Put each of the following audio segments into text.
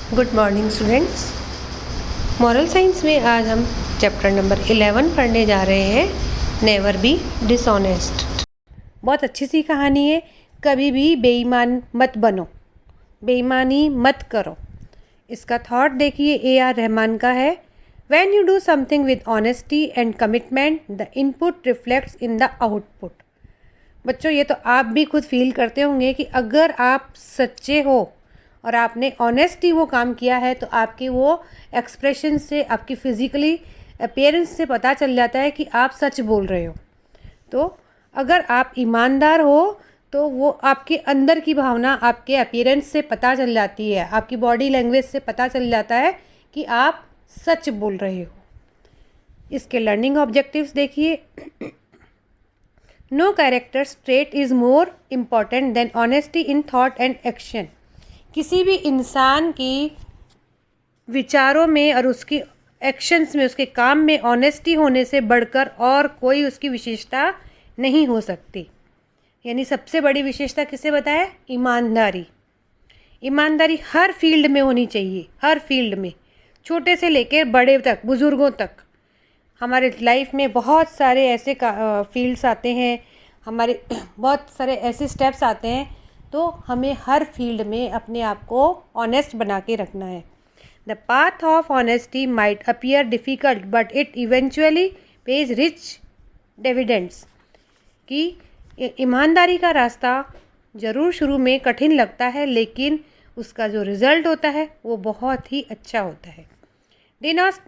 Good morning students. Moral science में आज हम चैप्टर नंबर 11 पढ़ने जा रहे हैं, नेवर बी डिसऑनेस्ट। बहुत अच्छी सी कहानी है। कभी भी बेईमान मत बनो, बेईमानी मत करो। इसका थॉट देखिए, A.R. रहमान का है। When you do something with honesty and commitment, the input reflects in the output. बच्चों, ये तो आप भी खुद फील करते होंगे कि अगर आप सच्चे हो और आपने ऑनेस्टली वो काम किया है तो आपके वो एक्सप्रेशन से, आपकी फिज़िकली अपीयरेंस से पता चल जाता है कि आप सच बोल रहे हो। तो अगर आप ईमानदार हो तो वो आपके अंदर की भावना आपके अपीयरेंस से पता चल जाती है, आपकी बॉडी लैंग्वेज से पता चल जाता है कि आप सच बोल रहे हो। इसके लर्निंग ऑब्जेक्टिव्स देखिए। No character trait is more important than honesty in thought and action. किसी भी इंसान की विचारों में और उसकी एक्शंस में, उसके काम में ऑनेस्टी होने से बढ़कर और कोई उसकी विशेषता नहीं हो सकती। यानी सबसे बड़ी विशेषता किसे बताए? ईमानदारी। ईमानदारी हर फील्ड में होनी चाहिए, हर फील्ड में, छोटे से लेकर बड़े तक, बुज़ुर्गों तक। हमारे लाइफ में बहुत सारे ऐसे फील्ड्स आते हैं, हमारे बहुत सारे ऐसे स्टेप्स आते हैं, तो हमें हर फील्ड में अपने आप को ऑनेस्ट बना के रखना है। The path of honesty might appear difficult but it eventually page rich dividends. कि ईमानदारी का रास्ता ज़रूर शुरू में कठिन लगता है, लेकिन उसका जो रिज़ल्ट होता है वो बहुत ही अच्छा होता है।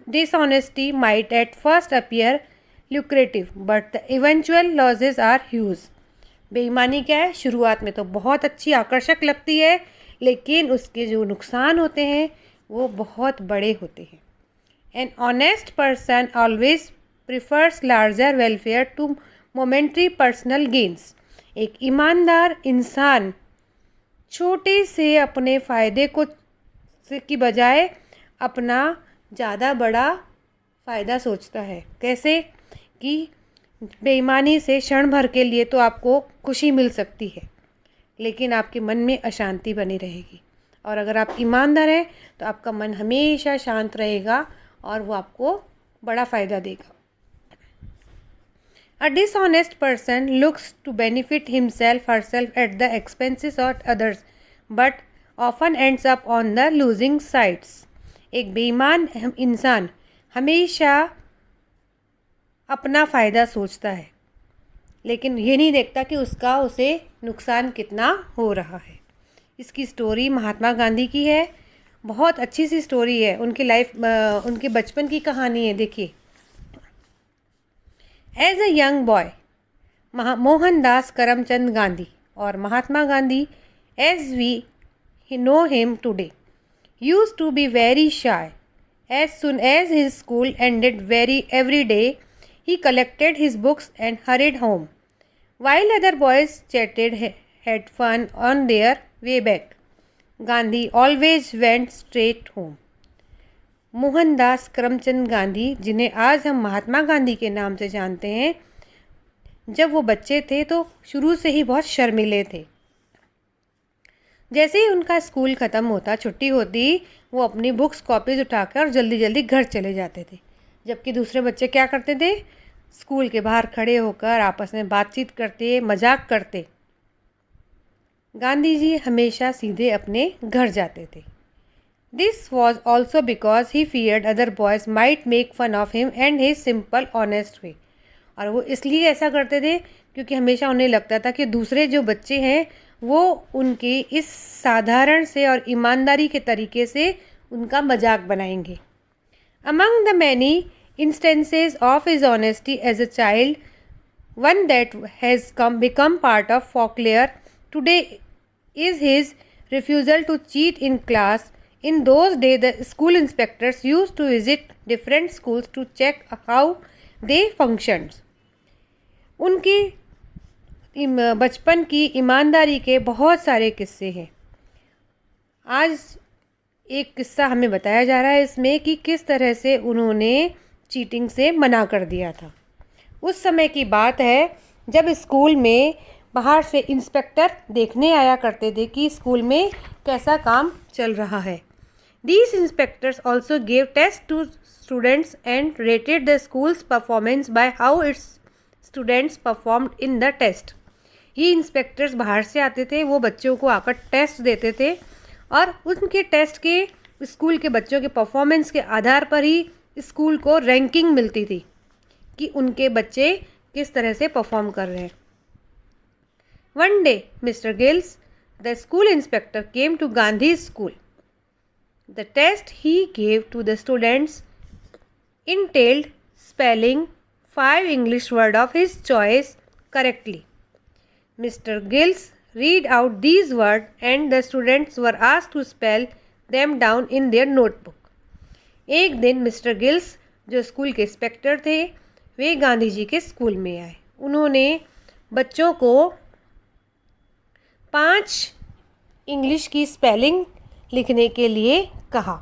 Dishonesty might at first appear lucrative but the eventual losses are huge। बेईमानी क्या है? शुरुआत में तो बहुत अच्छी, आकर्षक लगती है, लेकिन उसके जो नुकसान होते हैं वो बहुत बड़े होते हैं। An honest person always prefers larger welfare to momentary personal gains. एक ईमानदार इंसान छोटे से अपने फ़ायदे को की बजाय अपना ज़्यादा बड़ा फ़ायदा सोचता है। कैसे? कि बेईमानी से क्षण भर के लिए तो आपको खुशी मिल सकती है, लेकिन आपके मन में अशांति बनी रहेगी। और अगर आप ईमानदार हैं तो आपका मन हमेशा शांत रहेगा और वो आपको बड़ा फ़ायदा देगा। A dishonest person looks to benefit himself herself at the expenses of others but often ends up on the losing sides. एक बेईमान इंसान हमेशा अपना फ़ायदा सोचता है, लेकिन ये नहीं देखता कि उसे नुकसान कितना हो रहा है। इसकी स्टोरी महात्मा गांधी की है। बहुत अच्छी सी स्टोरी है, उनके बचपन की कहानी है। देखिए, as a young boy Mohandas Karamchand Gandhi और Mahatma Gandhi as we know him today used to be very shy. As soon as his school ended every day he collected his books and hurried home, while other boys chatted, had fun on their way back. Gandhi always went straight home. Mohandas Karamchand Gandhi, जिन्हें आज हम महात्मा गांधी के नाम से जानते हैं, जब वो बच्चे थे तो शुरू से ही बहुत शर्मीले थे। जैसे ही उनका स्कूल ख़त्म होता, छुट्टी होती, वो अपनी बुक्स कॉपीज उठाकर जल्दी जल्दी घर चले जाते थे। जबकि दूसरे बच्चे क्या करते थे? स्कूल के बाहर खड़े होकर आपस में बातचीत करते, मजाक करते। गांधी जी हमेशा सीधे अपने घर जाते थे। This was also because he feared other boys might make fun of him and his simple honest way. और वो इसलिए ऐसा करते थे क्योंकि हमेशा उन्हें लगता था कि दूसरे जो बच्चे हैं वो उनके इस साधारण से और ईमानदारी के तरीके से उनका मजाक बनाएंगे। Among the many instances of his honesty as a child, one that has become part of folklore today is his refusal to cheat in class. In those days, the school inspectors used to visit different schools to check how they functioned. उनकी बचपन की ईमानदारी के बहुत सारे किस्से हैं। आज एक किस्सा हमें बताया जा रहा है इसमें कि किस तरह से उन्होंने चीटिंग से मना कर दिया था। उस समय की बात है जब स्कूल में बाहर से इंस्पेक्टर देखने आया करते थे कि स्कूल में कैसा काम चल रहा है। These inspectors also gave tests to students and rated the school's performance by how its students performed in the test. ये इंस्पेक्टर्स बाहर से आते थे, वो बच्चों को आकर टेस्ट देते थे और उनके टेस्ट के स्कूल के बच्चों के परफॉर्मेंस के आधार पर ही स्कूल को रैंकिंग मिलती थी कि उनके बच्चे किस तरह से परफॉर्म कर रहे हैं. One day, Mr. Gills, the school inspector, came to Gandhi's school. The test he gave to the students entailed spelling 5 English words of his choice correctly. Mr. Gills read out these words and the students were asked to spell them down in their notebook. एक दिन mister gills जो school के inspector थे वे गांधी जी के school में आए. उन्होंने बच्चों को 5 इंग्लिश की स्पेलिंग लिखने के लिए कहा.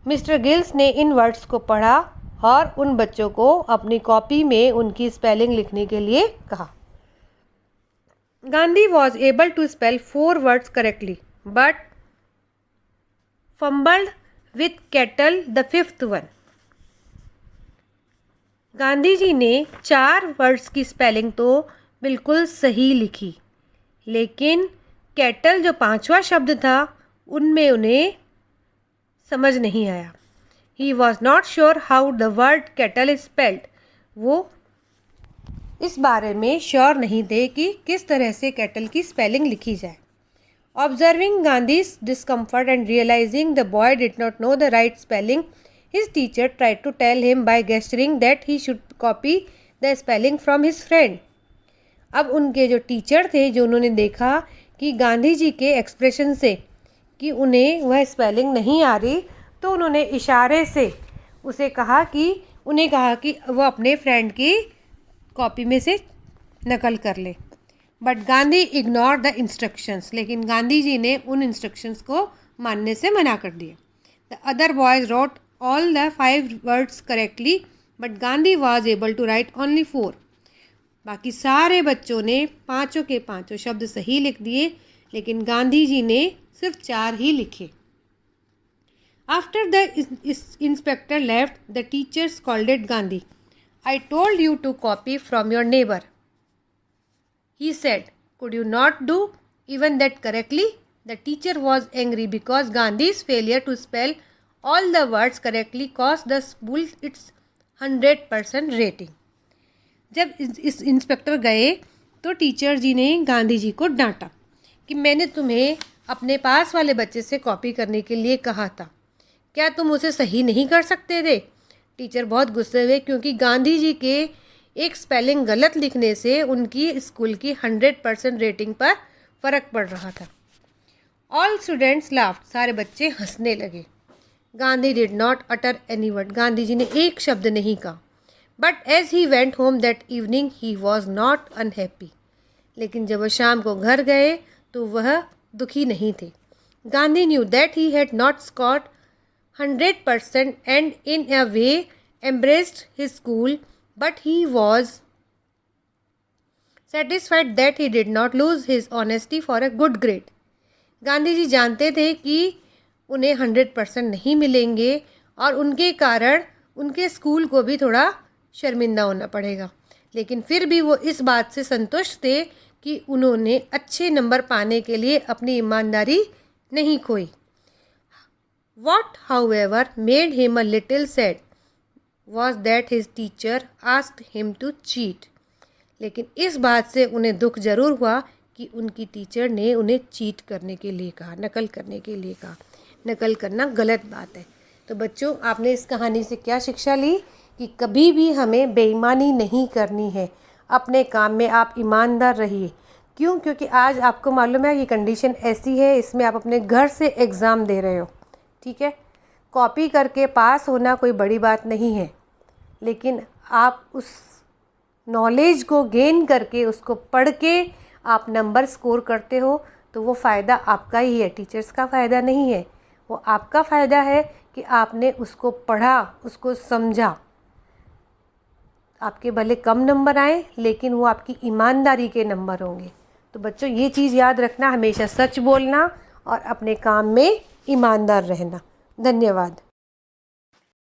मिस्टर गिल्स ने इन वर्ड्स को पढ़ा और उन बच्चों को अपनी कॉपी में उनकी स्पेलिंग लिखने के लिए कहा. Gandhi was able to spell 4 words correctly but fumbled with kettle the 5th one. Gandhi ji ने 4 वर्ड्स की स्पेलिंग तो बिल्कुल सही लिखी, लेकिन केटल जो 5वां शब्द था उनमें उन्हें समझ नहीं आया. ही was not sure how the word kettle is spelled. वो इस बारे में श्योर नहीं थे कि किस तरह से केटल की स्पेलिंग लिखी जाए. Observing Gandhi's discomfort and realizing the boy did not know the right spelling, his teacher tried to tell him by gesturing that he should copy the spelling from his friend. अब उनके जो teacher थे, जो उन्होंने देखा कि गांधी जी के एक्सप्रेशन से कि उन्हें वह स्पेलिंग नहीं आ रही, तो उन्होंने इशारे से उसे कहा कि वो अपने फ्रेंड की कॉपी में से नकल कर ले. But Gandhi ignore the instructions. लेकिन गांधी जी ने उन इंस्ट्रक्शंस को मानने से मना कर दिया. The other boys wrote all the 5 words correctly but Gandhi was able to write only 4. बाकी सारे बच्चों ने 5 के 5 शब्द सही लिख दिए, लेकिन गांधी जी ने सिर्फ 4 ही लिखे. After the inspector left the teacher scolded Gandhi. I told you to copy from your neighbour. He said, could you not do even that correctly? The teacher was angry because Gandhi's failure to spell all the words correctly cost the school its 100% rating. जब इस inspector गए तो teacher जी ने गांधी जी को डांटा कि मैंने तुम्हें अपने पास वाले बच्चे से कॉपी करने के लिए कहा था, क्या तुम उसे सही नहीं कर सकते थे? टीचर बहुत गुस्से हुए क्योंकि गांधी जी के एक स्पेलिंग गलत लिखने से उनकी स्कूल की 100% रेटिंग पर फ़र्क पड़ रहा था. All students laughed. सारे बच्चे हंसने लगे. Gandhi did not utter any word. Gandhi ji ने एक शब्द नहीं कहा. But as he went home that evening he was not unhappy. लेकिन जब वह शाम को घर गए तो वह दुखी नहीं थे. Gandhi knew that he had not scored 100% and in a way embraced his school, but he was satisfied that he did not lose his honesty for a good grade. Gandhi ji जानते थे कि उन्हें 100% नहीं मिलेंगे और उनके कारण उनके स्कूल को भी थोड़ा शर्मिंदा होना पड़ेगा, लेकिन फिर भी वो इस बात से संतुष्ट थे कि उन्होंने अच्छे नंबर पाने के लिए अपनी ईमानदारी नहीं खोई. What, however, made him a little sad was that his teacher asked him to cheat. लेकिन इस बात से उन्हें दुख जरूर हुआ कि उनकी टीचर ने उन्हें चीट करने के लिए कहा, नकल करने के लिए कहा. नकल करना गलत बात है. तो बच्चों, आपने इस कहानी से क्या शिक्षा ली कि कभी भी हमें बेईमानी नहीं करनी है. अपने काम में आप ईमानदार रहिए. क्यों? क्योंकि आज आपको मालूम है ये कंडीशन ऐसी है, इसमें आप अपने घर से एग्ज़ाम दे रहे हो. ठीक है, कॉपी करके पास होना कोई बड़ी बात नहीं है, लेकिन आप उस नॉलेज को गेन करके उसको पढ़ के आप नंबर स्कोर करते हो तो वो फ़ायदा आपका ही है, टीचर्स का फ़ायदा नहीं है. वो आपका फ़ायदा है कि आपने उसको पढ़ा, उसको समझा. आपके भले कम नंबर आए, लेकिन वो आपकी ईमानदारी के नंबर होंगे. तो बच्चों, ये चीज़ याद रखना, हमेशा सच बोलना और अपने काम में ईमानदार रहना। धन्यवाद।